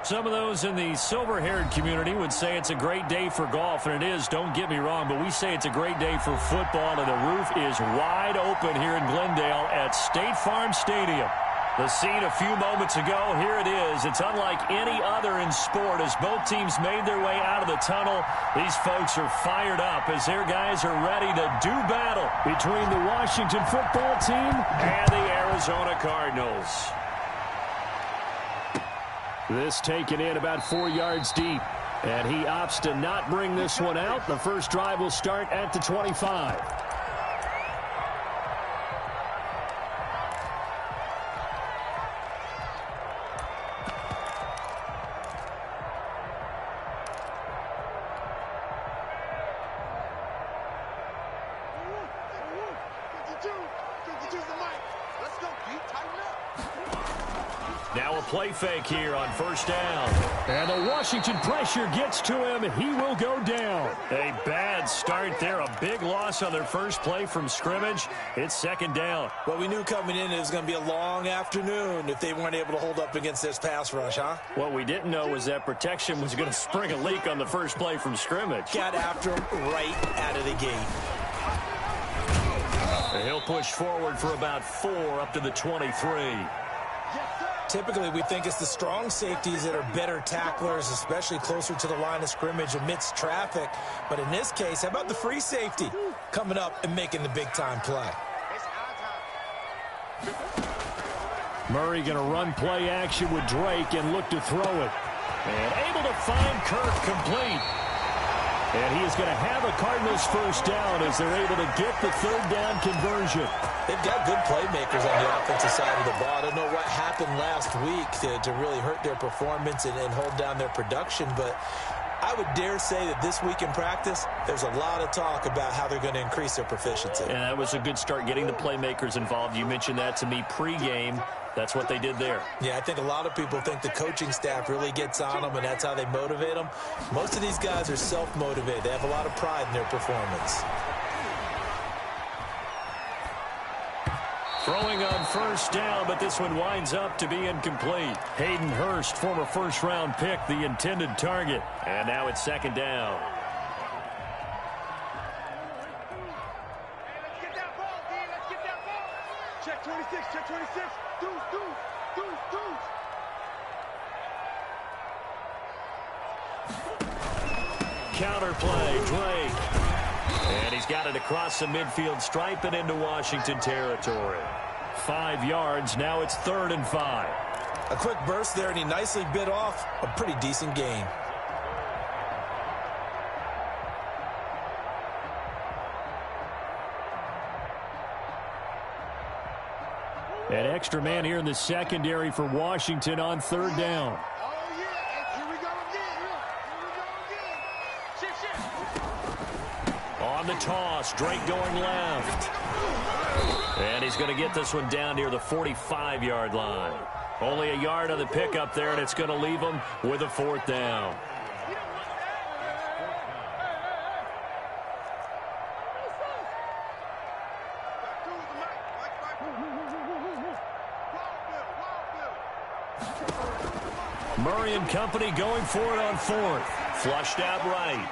Some of those in the silver-haired community would say it's a great day for golf, and it is, don't get me wrong, but we say it's a great day for football, and the roof is wide open here in Glendale at State Farm Stadium. The scene a few moments ago, here it is. It's unlike any other in sport as both teams made their way out of the tunnel. These folks are fired up as their guys are ready to do battle between the Washington football team and the Arizona Cardinals. This taken in about 4 yards deep, and he opts to not bring this one out. The first drive will start at the 25. Now a play fake here on first down. And the Washington pressure gets to him. He will go down. A bad start there. A big loss on their first play from scrimmage. It's second down. Well, we knew coming in it was going to be a long afternoon if they weren't able to hold up against this pass rush, huh? What we didn't know was that protection was going to spring a leak on the first play from scrimmage. Got after him right out of the gate. And he'll push forward for about 4 up to the 23. Typically, we think it's the strong safeties that are better tacklers, especially closer to the line of scrimmage amidst traffic. But in this case, how about the free safety coming up and making the big-time play? Murray going to run play action with Drake and look to throw it. And able to find Kirk complete. And he is going to have a Cardinals first down as they're able to get the third down conversion. They've got good playmakers on the offensive side of the ball. I don't know what happened last week to really hurt their performance and hold down their production, but I would dare say that this week in practice, there's a lot of talk about how they're going to increase their proficiency. And that was a good start getting the playmakers involved. You mentioned that to me pregame. That's what they did there. Yeah, I think a lot of people think the coaching staff really gets on them, and that's how they motivate them. Most of these guys are self-motivated. They have a lot of pride in their performance. Throwing on first down, but this one winds up to be incomplete. Hayden Hurst, former first-round pick, the intended target. And now it's second down. Check 26, check 26. Deuce, deuce, deuce, deuce. Counter play, Drake. And he's got it across the midfield stripe and into Washington territory. 5 yards, now it's 3rd and 5. A quick burst there, and he nicely bit off a pretty decent gain. An extra man here in the secondary for Washington on 3rd down. Oh, yeah. Here we go again. Here we go again. Shift. On the toss, Drake going left. And he's going to get this one down near the 45-yard line. Only a yard on the pickup there, and it's going to leave him with a 4th down. Murray and company going for it on 4th. Flushed out right.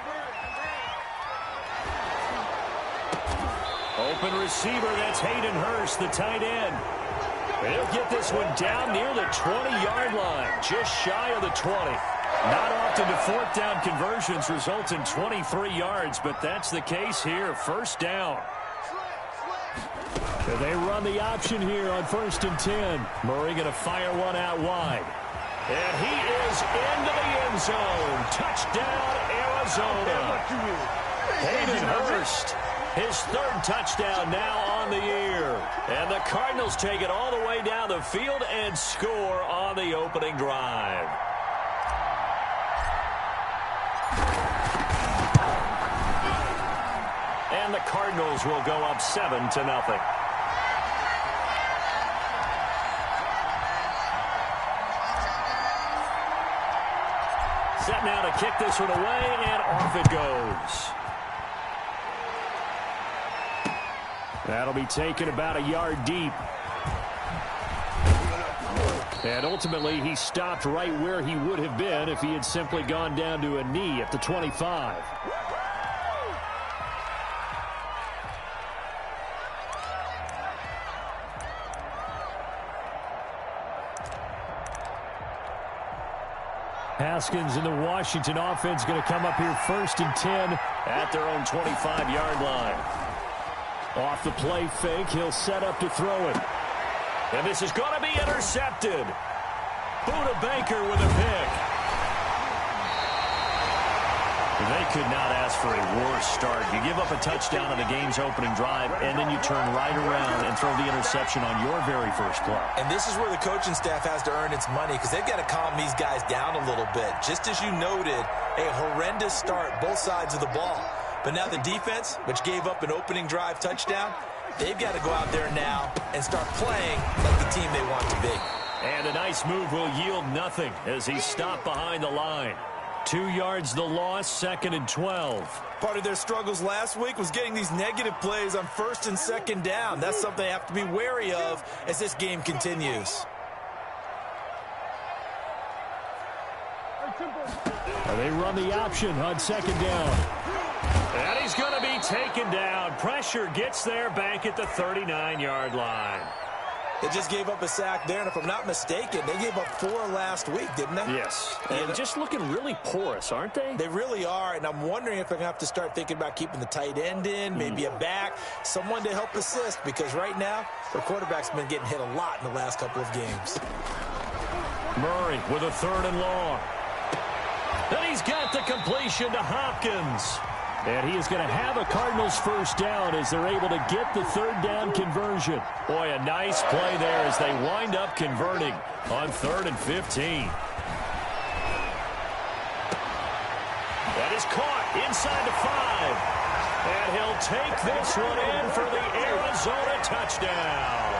Open receiver, that's Hayden Hurst, the tight end. He'll get this one down near the 20-yard line, just shy of the 20. Not often do 4th down conversions result in 23 yards, but that's the case here. First down. And they run the option here on 1st and 10. Murray going to fire one out wide. And he is into the end zone. Touchdown, Arizona. Hayden Hurst, his 3rd touchdown now on the year. And the Cardinals take it all the way down the field and score on the opening drive. And the Cardinals will go up 7-0. Set now to kick this one away, and off it goes. That'll be taken about a yard deep. And ultimately, he stopped right where he would have been if he had simply gone down to a knee at the 25. Haskins and the Washington offense going to come up here 1st and 10 at their own 25-yard line. Off the play fake, he'll set up to throw it. And this is going to be intercepted. Buda Baker with a pick. They could not ask for a worse start. You give up a touchdown on the game's opening drive, and then you turn right around and throw the interception on your very first play. And this is where the coaching staff has to earn its money because they've got to calm these guys down a little bit. Just as you noted, a horrendous start, both sides of the ball. But now the defense, which gave up an opening drive touchdown, they've got to go out there now and start playing like the team they want to be. And a nice move will yield nothing as he's stopped behind the line. 2 yards the loss, 2nd and 12. Part of their struggles last week was getting these negative plays on 1st and 2nd down. That's something they have to be wary of as this game continues. They run the option on 2nd down. And he's going to be taken down. Pressure gets there back at the 39-yard line. They just gave up a sack there, and if I'm not mistaken, they gave up 4 last week, didn't they? Yes. And just looking really porous, aren't they? They really are, and I'm wondering if they're going to have to start thinking about keeping the tight end in, maybe a back, someone to help assist, because right now, their quarterback's been getting hit a lot in the last couple of games. Murray with a 3rd and long. Then he's got the completion to Hopkins. And he is going to have a Cardinals first down as they're able to get the 3rd down conversion. Boy, a nice play there as they wind up converting on 3rd and 15. That is caught inside the 5. And he'll take this one in for the Arizona touchdown.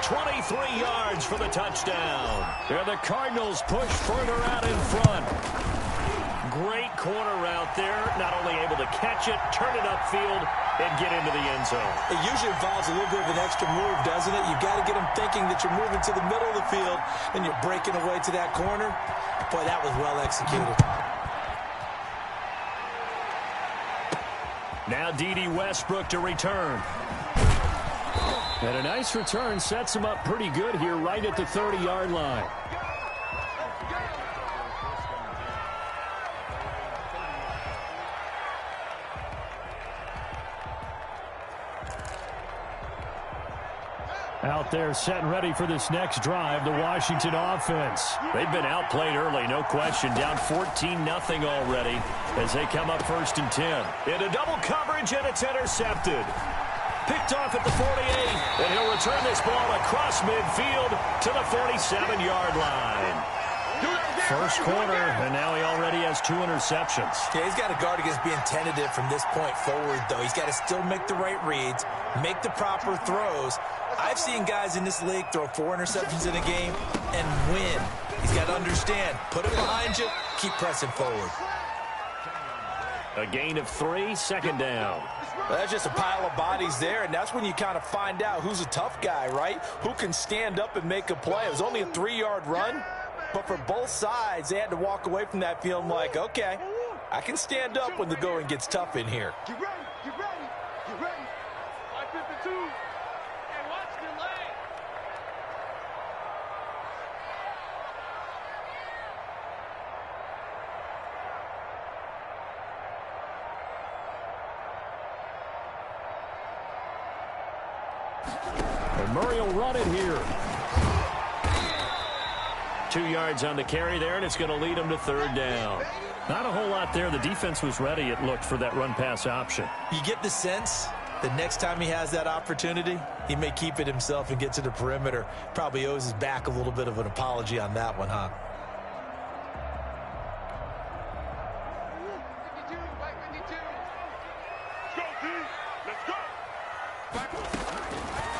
23 yards for the touchdown. And the Cardinals push further out in front. Great corner route there. Not only able to catch it, turn it upfield, and get into the end zone. It usually involves a little bit of an extra move, doesn't it? You've got to get them thinking that you're moving to the middle of the field, and you're breaking away to that corner. Boy, that was well executed. Now D.D. Westbrook to return. And a nice return sets him up pretty good here right at the 30-yard line. Out there set and ready for this next drive, the Washington offense. They've been outplayed early, no question. Down 14-0 already as they come up 1st and 10. Into double coverage, and it's intercepted. Picked off at the 48, and he'll return this ball across midfield to the 47-yard line. First quarter, and now he already has 2 interceptions. Yeah, he's got to guard against being tentative from this point forward, though. He's got to still make the right reads, make the proper throws. I've seen guys in this league throw 4 interceptions in a game and win. He's got to understand, put it behind you, keep pressing forward. A gain of 3, 2nd down. Well, that's just a pile of bodies there, and that's when you kind of find out who's a tough guy, right? Who can stand up and make a play. It was only a 3-yard run, but for both sides, they had to walk away from that feeling like, okay, I can stand up when the going gets tough in here. Get ready, get ready, get ready. 552. And watch the leg. And Murray will run it here. 2 yards on the carry there, and it's going to lead him to 3rd down. Not a whole lot there. The defense was ready, it looked, for that run-pass option. You get the sense the next time he has that opportunity, he may keep it himself and get to the perimeter. Probably owes his back a little bit of an apology on that one, huh?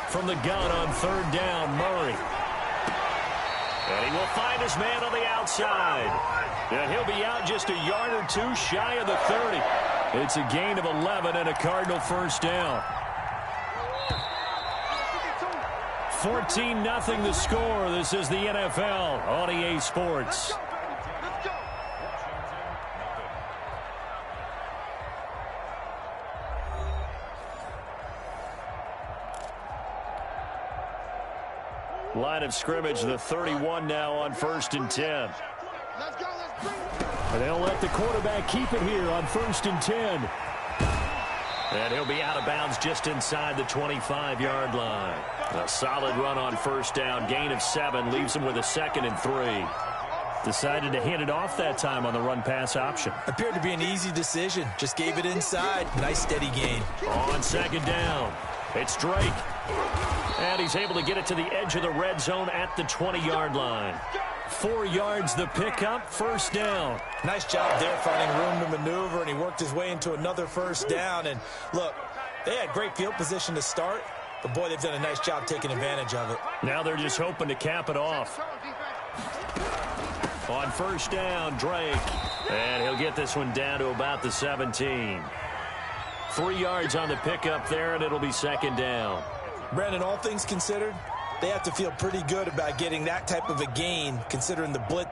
From the gun on 3rd down, Murray. And he will find his man on the outside. And he'll be out just a yard or 2 shy of the 30. It's a gain of 11 and a Cardinal first down. 14-0 the score. This is the NFL on EA Sports. Let's go. Line of scrimmage, the 31 now on 1st and 10. Let's go. Let's bring it. And they'll let the quarterback keep it here on 1st and 10. And he'll be out of bounds just inside the 25-yard line. A solid run on 1st down. Gain of 7 leaves him with a 2nd and 3. Decided to hand it off that time on the run-pass option. Appeared to be an easy decision. Just gave it inside. Nice steady gain. On 2nd down, it's Drake. And he's able to get it to the edge of the red zone at the 20-yard line. 4 yards the pickup, 1st down. Nice job there finding room to maneuver, and he worked his way into another 1st down. And look, they had great field position to start, but boy, they've done a nice job taking advantage of it. Now they're just hoping to cap it off. On 1st down, Drake. And he'll get this one down to about the 17. 3 yards on the pickup there, and it'll be 2nd down. Brandon, all things considered, they have to feel pretty good about getting that type of a gain, considering the blitz.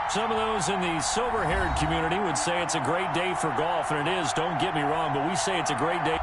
Some of those in the silver-haired community would say it's a great day for golf, and it is, don't get me wrong, but we say it's a great day.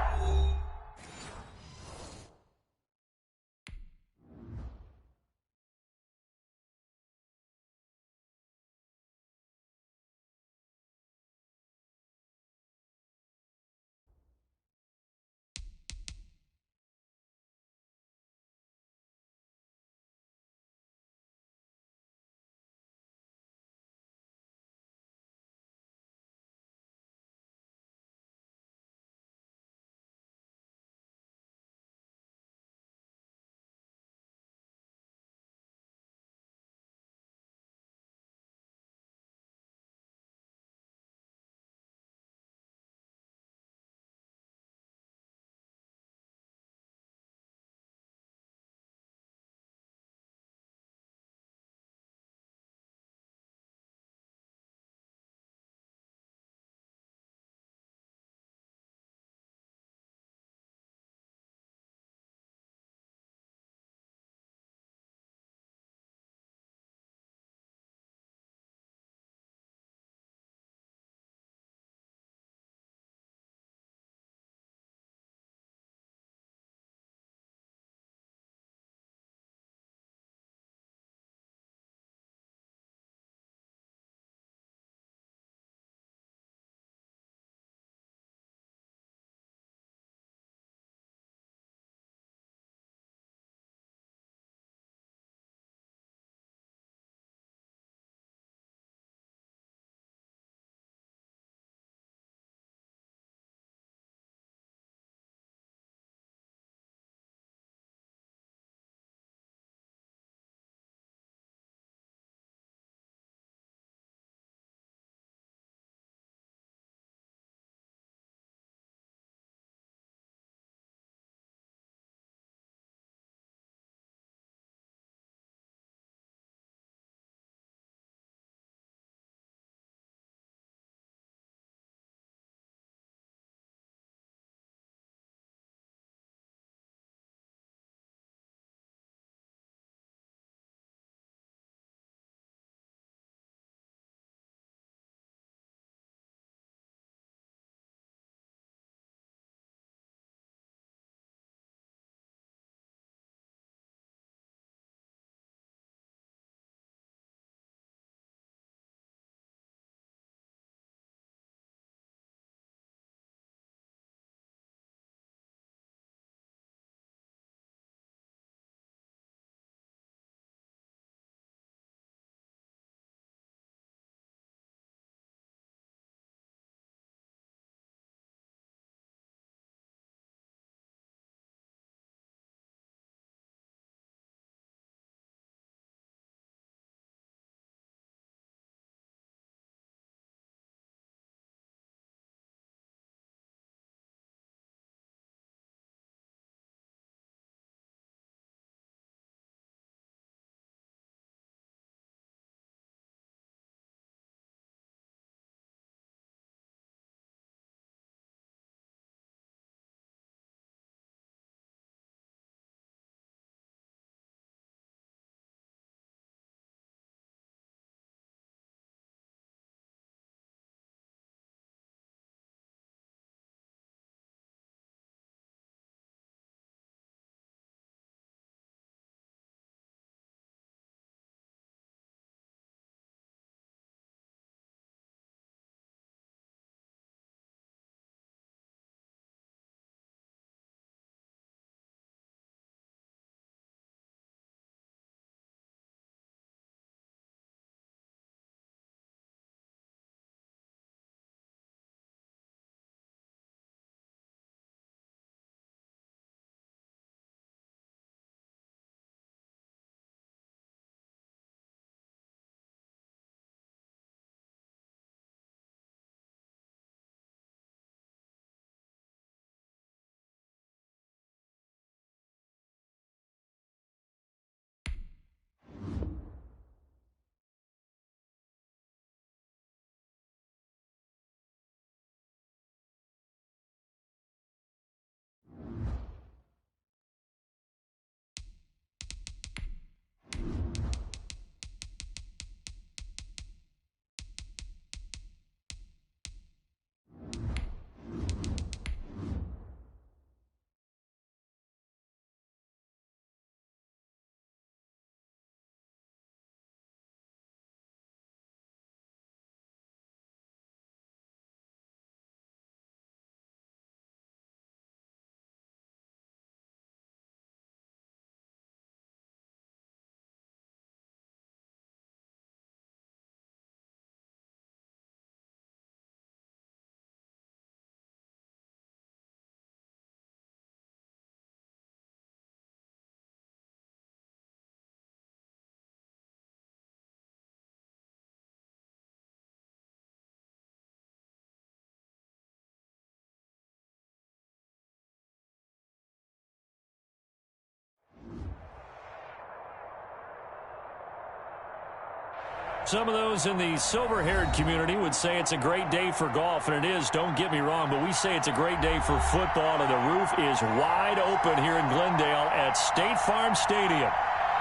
Some of those in the silver-haired community would say it's a great day for golf, and it is, don't get me wrong, but we say it's a great day for football, and the roof is wide open here in Glendale at State Farm Stadium.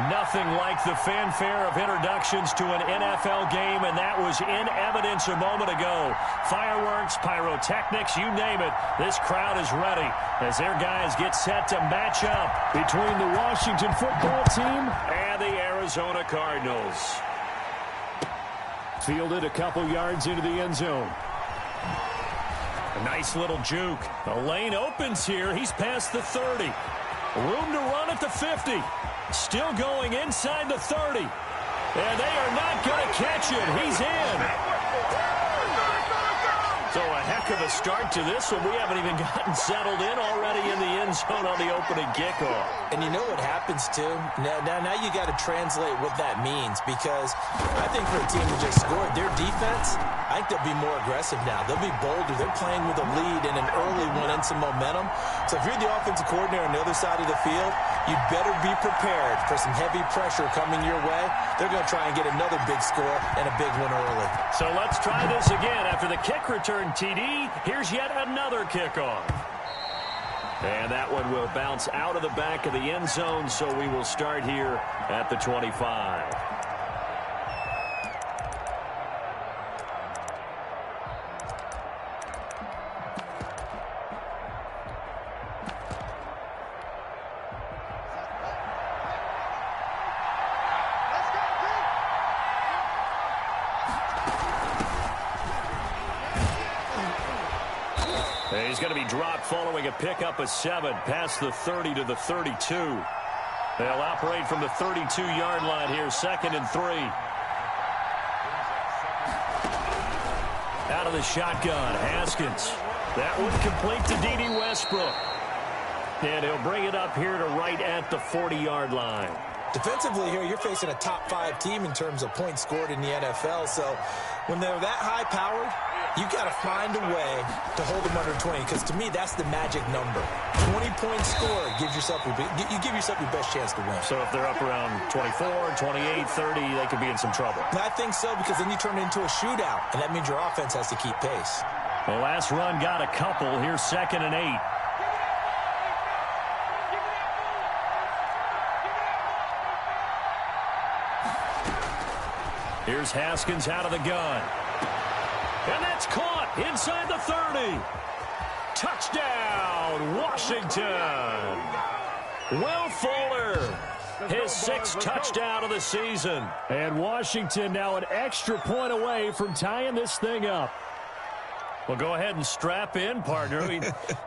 Nothing like the fanfare of introductions to an NFL game, and that was in evidence a moment ago. Fireworks, pyrotechnics, you name it, this crowd is ready as their guys get set to match up between the Washington football team and the Arizona Cardinals. Fielded a couple yards into the end zone. A nice little juke. The lane opens here. He's past the 30. Room to run at the 50. Still going inside the 30. And they are not going to catch it. He's in. So a heck of a start to this one. We haven't even gotten settled in already in the end zone on the opening kickoff. And you know what happens, too? Now you got to translate what that means, because I think for a team that just scored, their defense, I think they'll be more aggressive now. They'll be bolder. They're playing with a lead and an early one and some momentum. So if you're the offensive coordinator on the other side of the field, you better be prepared for some heavy pressure coming your way. They're going to try and get another big score and a big one early. So let's try this again. After the kick return TD, here's yet another kickoff. And that one will bounce out of the back of the end zone, so we will start here at the 25. He's going to be dropped following a pickup of 7 past the 30 to the 32. They'll operate from the 32-yard line here, 2nd and 3. Out of the shotgun, Haskins. That one complete to D.D. Westbrook. And he'll bring it up here to right at the 40-yard line. Defensively here, you're facing a top-5 team in terms of points scored in the NFL. So when they're that high-powered, you've got to find a way to hold them under 20, because to me, that's the magic number. 20-point score gives yourself you give yourself your best chance to win. So if they're up around 24, 28, 30, they could be in some trouble. I think so, because then you turn it into a shootout, and that means your offense has to keep pace. The last run got a couple. Here's 2nd and 8. Here's Haskins out of the gun. And that's caught inside the 30. Touchdown, Washington. Will Fuller, his 6th touchdown of the season. And Washington now an extra point away from tying this thing up. Well, go ahead and strap in, partner.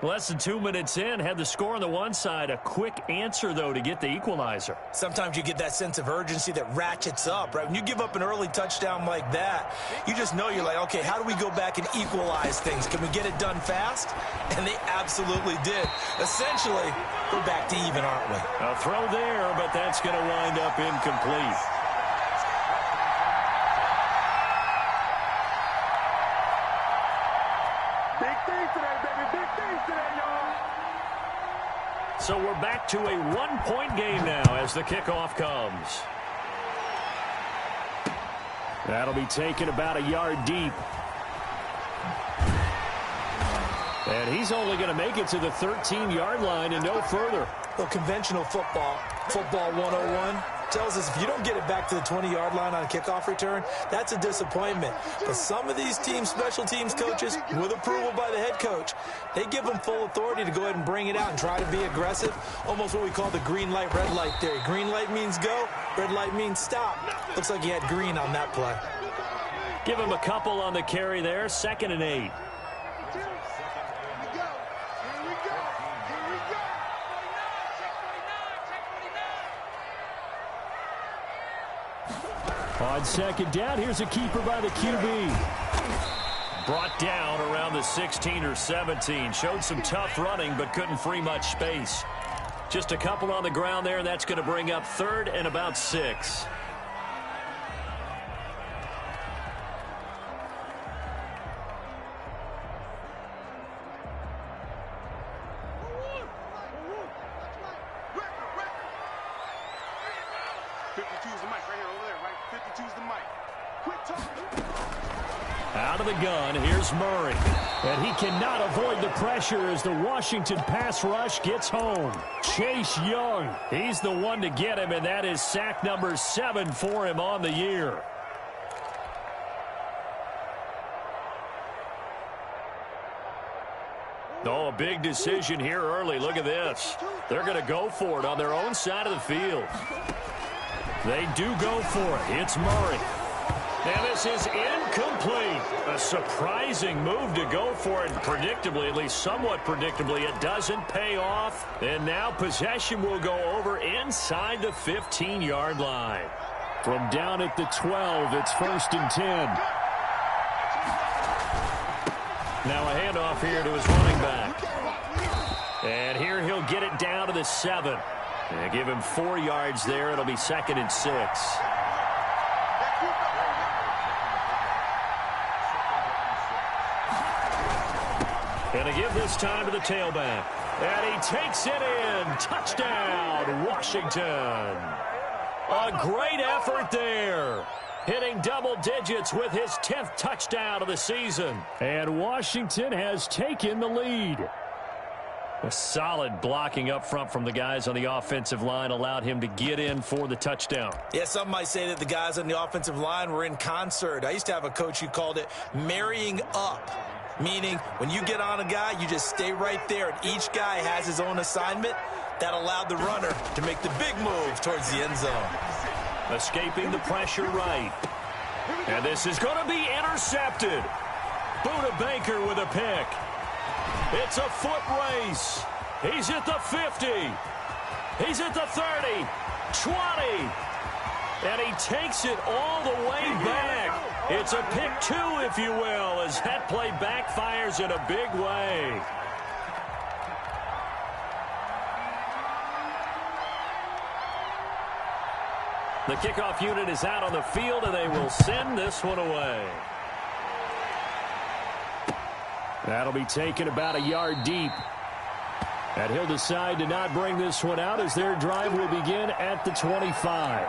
Less than 2 minutes in, had the score on the one side. A quick answer, though, to get the equalizer. Sometimes you get that sense of urgency that ratchets up, right? When you give up an early touchdown like that, you just know you're like, okay, how do we go back and equalize things? Can we get it done fast? And they absolutely did. Essentially, we're back to even, aren't we? A throw there, but that's going to wind up incomplete. So we're back to a one-point game now as the kickoff comes. That'll be taken about a yard deep. And he's only going to make it to the 13-yard line and no further. Well, conventional football 101, tells us if you don't get it back to the 20-yard line on a kickoff return, that's a disappointment. But some of these teams, special teams coaches, with approval by the head coach, they give them full authority to go ahead and bring it out and try to be aggressive, almost what we call the green light, red light theory. Green light means go, red light means stop. Looks like he had green on that play. Give him a couple on the carry there, 2nd and 8. On 2nd down, here's a keeper by the QB. Brought down around the 16 or 17. Showed some tough running, but couldn't free much space. Just a couple on the ground there, and that's going to bring up 3rd and about 6. Quit talking. Out of the gun, here's Murray. And he cannot avoid the pressure as the Washington pass rush gets home. Chase Young, he's the one to get him, and that is sack number 7 for him on the year. Oh, a big decision here early. Look at this. They're going to go for it on their own side of the field. They do go for it. It's Murray. And this is incomplete. A surprising move to go for it. Predictably, at least somewhat predictably, it doesn't pay off. And now possession will go over inside the 15-yard line. From down at the 12, it's 1st and 10. Now a handoff here to his running back. And here he'll get it down to the 7. And give him 4 yards there. It'll be 2nd and 6. And to give this time to the tailback. And he takes it in. Touchdown, Washington. A great effort there. Hitting double digits with his 10th touchdown of the season. And Washington has taken the lead. A solid blocking up front from the guys on the offensive line allowed him to get in for the touchdown. Yeah, some might say that the guys on the offensive line were in concert. I used to have a coach who called it marrying up. Meaning, when you get on a guy, you just stay right there, and each guy has his own assignment. That allowed the runner to make the big move towards the end zone. Escaping the pressure right. And this is going to be intercepted. Buda Baker with a pick. It's a foot race. He's at the 50. He's at the 30. 20. And he takes it all the way back. It's a pick 2, if you will, as that play backfires in a big way. The kickoff unit is out on the field, and they will send this one away. That'll be taken about a yard deep. And he'll decide to not bring this one out as their drive will begin at the 25.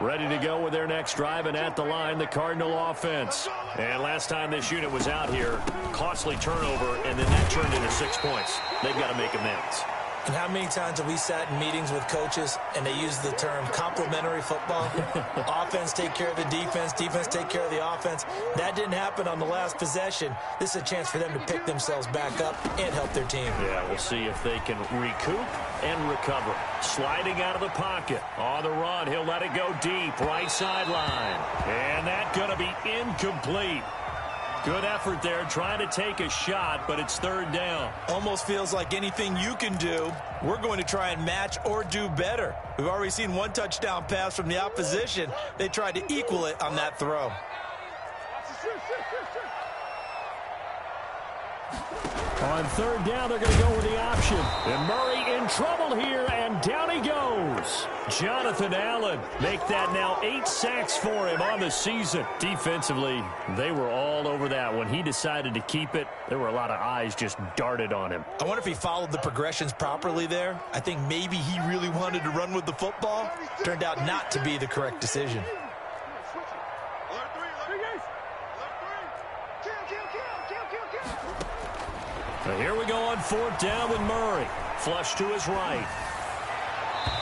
Ready to go with their next drive, and at the line, the Cardinal offense. And last time this unit was out here, costly turnover, and then that turned into 6 points. They've got to make amends. And how many times have we sat in meetings with coaches and they use the term complementary football? Offense take care of the defense, defense take care of the offense. That didn't happen on the last possession. This is a chance for them to pick themselves back up and help their team. Yeah, we'll see if they can recoup and recover. Sliding out of the pocket. On the run, he'll let it go deep, right sideline. And that's going to be incomplete. Good effort there, trying to take a shot, but it's 3rd down. Almost feels like anything you can do, we're going to try and match or do better. We've already seen 1 touchdown pass from the opposition. They tried to equal it on that throw. On 3rd down, they're going to go with the option. And Murray in trouble here, and down he goes. Jonathan Allen make that now 8 sacks for him on the season. Defensively, they were all over that. When he decided to keep it, there were a lot of eyes just darted on him. I wonder if he followed the progressions properly there. I think maybe he really wanted to run with the football. Turned out not to be the correct decision. Here we go on 4th down with Murray. Flush to his right.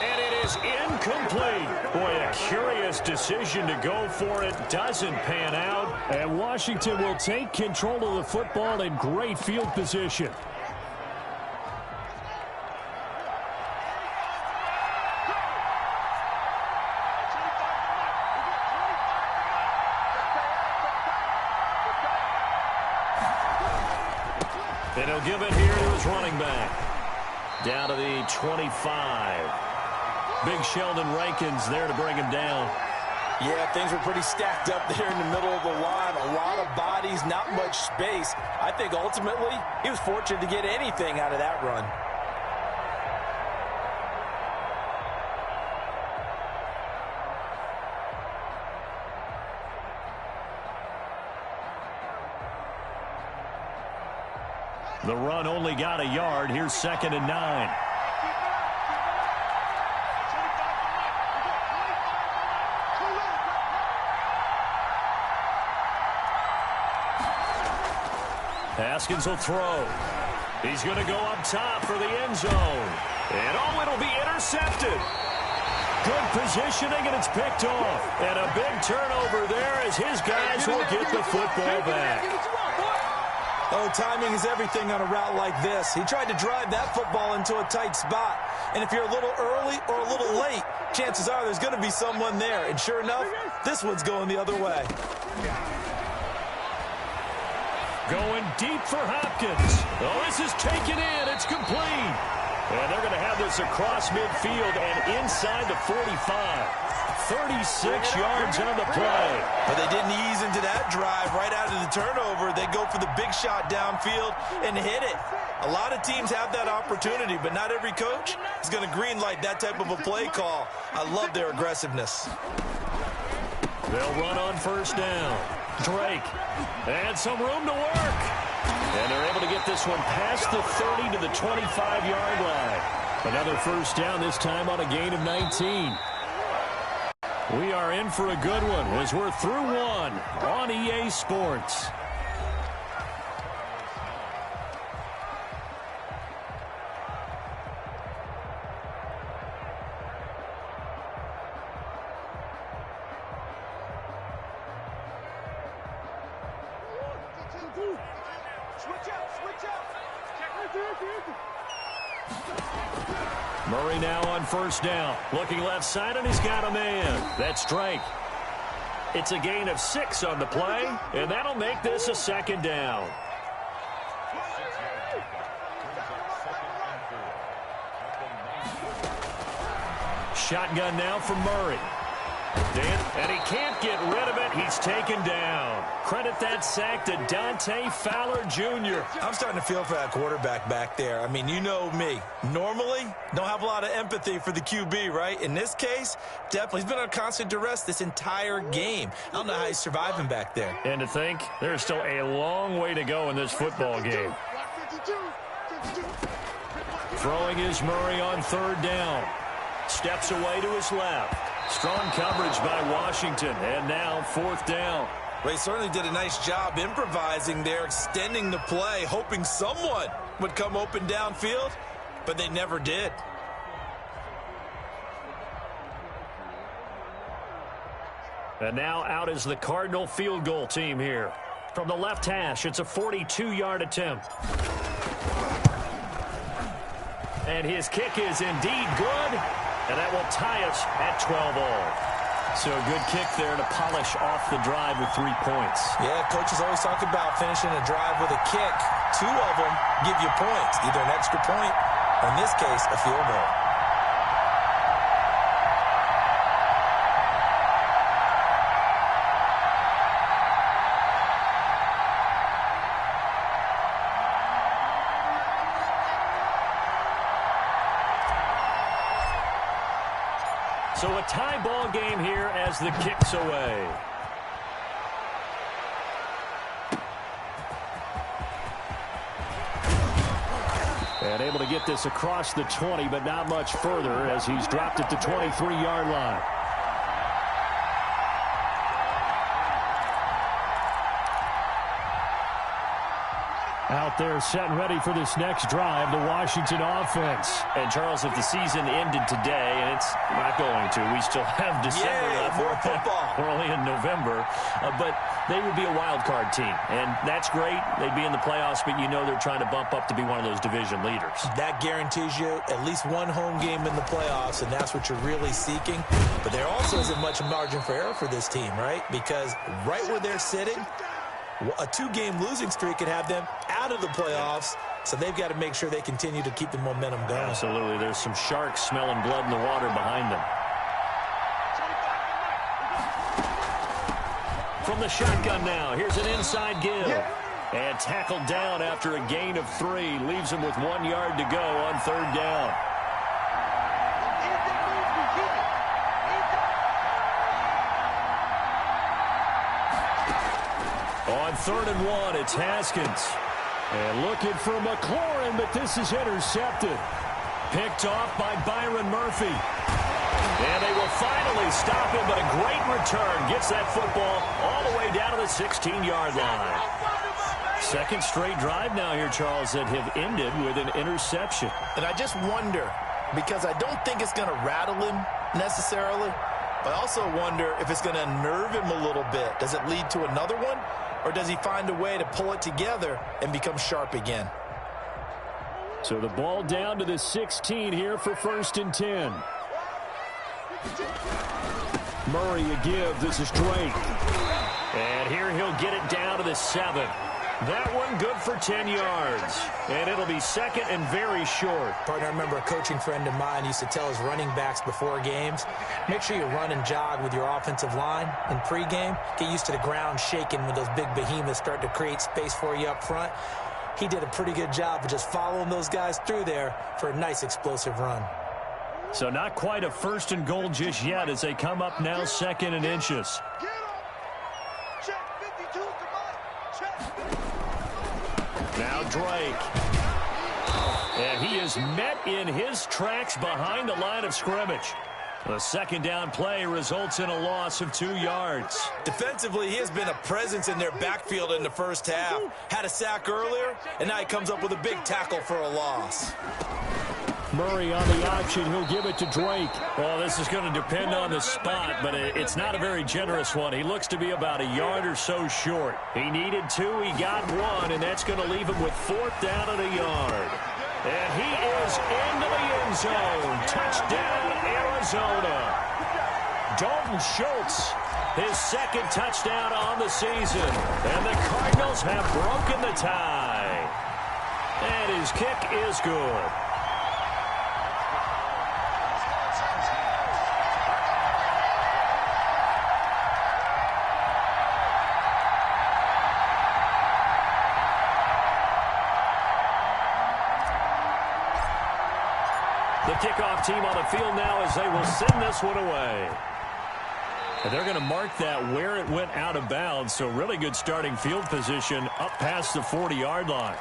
And it is incomplete. Boy, a curious decision to go for it. Doesn't pan out. And Washington will take control of the football in great field position. And he'll give it here to his running back. Down to the 25. Big Sheldon Rankins there to bring him down. Yeah, things were pretty stacked up there in the middle of the line. A lot of bodies, not much space. I think ultimately he was fortunate to get anything out of that run. The run only got a yard. Here's 2nd and 9. Haskins will throw. He's going to go up top for the end zone. And it'll be intercepted. Good positioning, and it's picked off. And a big turnover there as his guys will get the football back. Oh, timing is everything on a route like this. He tried to drive that football into a tight spot. And if you're a little early or a little late, chances are there's going to be someone there. And sure enough, this one's going the other way. Going deep for Hopkins. Oh, this is taken in. It's complete. And they're going to have this across midfield and inside the 45. 36 yards on the play. But they didn't ease into that drive right out of the turnover. They go for the big shot downfield and hit it. A lot of teams have that opportunity, but not every coach is going to greenlight that type of a play call. I love their aggressiveness. They'll run on 1st down. Drake. And some room to work. And they're able to get this one past the 30 to the 25-yard line. Another 1st down, this time on a gain of 19. We are in for a good one as we're through one on EA Sports. Murray now on 1st down. Looking left side, and he's got a man. That's Drake. It's a gain of 6 on the play, and that'll make this a 2nd down. Shotgun now from Murray. And he can't get rid of it. He's taken down. Credit that sack to Dante Fowler Jr. I'm starting to feel for that quarterback back there. I mean, you know me. Normally, don't have a lot of empathy for the QB, right? In this case, definitely. He's been on constant duress this entire game. I don't know how he's surviving back there. And to think, there's still a long way to go in this football game. Throwing is Murray on 3rd down. Steps away to his left. Strong coverage by Washington, and now 4th down. They certainly did a nice job improvising there, extending the play, hoping someone would come open downfield, but they never did. And now out is the Cardinal field goal team here. From the left hash, it's a 42-yard attempt. And his kick is indeed good. And that will tie us at 12-all. So a good kick there to polish off the drive with 3 points. Yeah, coaches always talk about finishing a drive with a kick. 2 of them give you points, either an extra point or, in this case, a field goal. So a tie ball game here as the kick's away. And able to get this across the 20, but not much further as he's dropped at the 23-yard line. Out there set and ready for this next drive, the Washington offense. And, Charles, if the season ended today, and it's not going to, we still have December left. More football. We're only in November. But they would be a wild card team. And that's great. They'd be in the playoffs, but you know they're trying to bump up to be one of those division leaders. That guarantees you at least one home game in the playoffs, and that's what you're really seeking. But there also isn't much margin for error for this team, right? Because right where they're sitting, a 2-game losing streak could have them out of the playoffs, so they've got to make sure they continue to keep the momentum going. Absolutely. There's some sharks smelling blood in the water behind them. From the shotgun now, here's an inside give. And tackled down after a gain of 3. Leaves him with 1 yard to go on 3rd down. On 3rd and 1, it's Haskins. And looking for McLaurin, but this is intercepted. Picked off by Byron Murphy. And they will finally stop him, but a great return gets that football all the way down to the 16-yard line. Second straight drive now here, Charles, that have ended with an interception. And I just wonder, because I don't think it's going to rattle him necessarily, but I also wonder if it's going to unnerve him a little bit. Does it lead to another one, or does he find a way to pull it together and become sharp again? So the ball down to the 16 here for 1st and 10. Murray a give. This is Drake. And here he'll get it down to the 7. That one good for 10 yards. And it'll be second and very short. Partner, I remember a coaching friend of mine used to tell his running backs before games, make sure you run and jog with your offensive line in pregame. Get used to the ground shaking when those big behemoths start to create space for you up front. He did a pretty good job of just following those guys through there for a nice explosive run. So not quite a 1st and goal just yet as they come up now 2nd and inches. Now Drake. And he is met in his tracks behind the line of scrimmage. The 2nd down play results in a loss of 2 yards. Defensively, he has been a presence in their backfield in the first half. Had a sack earlier, and now he comes up with a big tackle for a loss. Murray on the option. He'll give it to Drake. Well, this is going to depend on the spot, but it's not a very generous one. He looks to be about a yard or so short. He needed 2. He got 1, and that's going to leave him with 4th down and a yard. And he is into the end zone. Touchdown, Arizona. Dalton Schultz, his 2nd touchdown on the season. And the Cardinals have broken the tie. And his kick is good. The kickoff team on the field now as they will send this one away. And they're going to mark that where it went out of bounds, so really good starting field position up past the 40-yard line.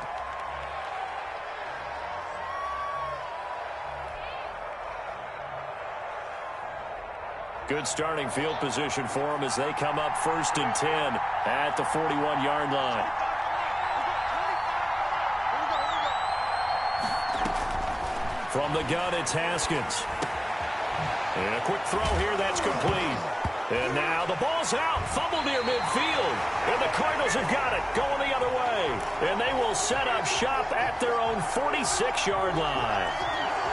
Good starting field position for them as they come up 1st and 10 at the 41-yard line. From the gun, it's Haskins. And a quick throw here, that's complete. And now the ball's out, fumbled near midfield. And the Cardinals have got it, going the other way. And they will set up shop at their own 46-yard line.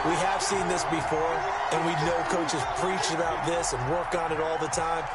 We have seen this before, and we know coaches preach about this and work on it all the time.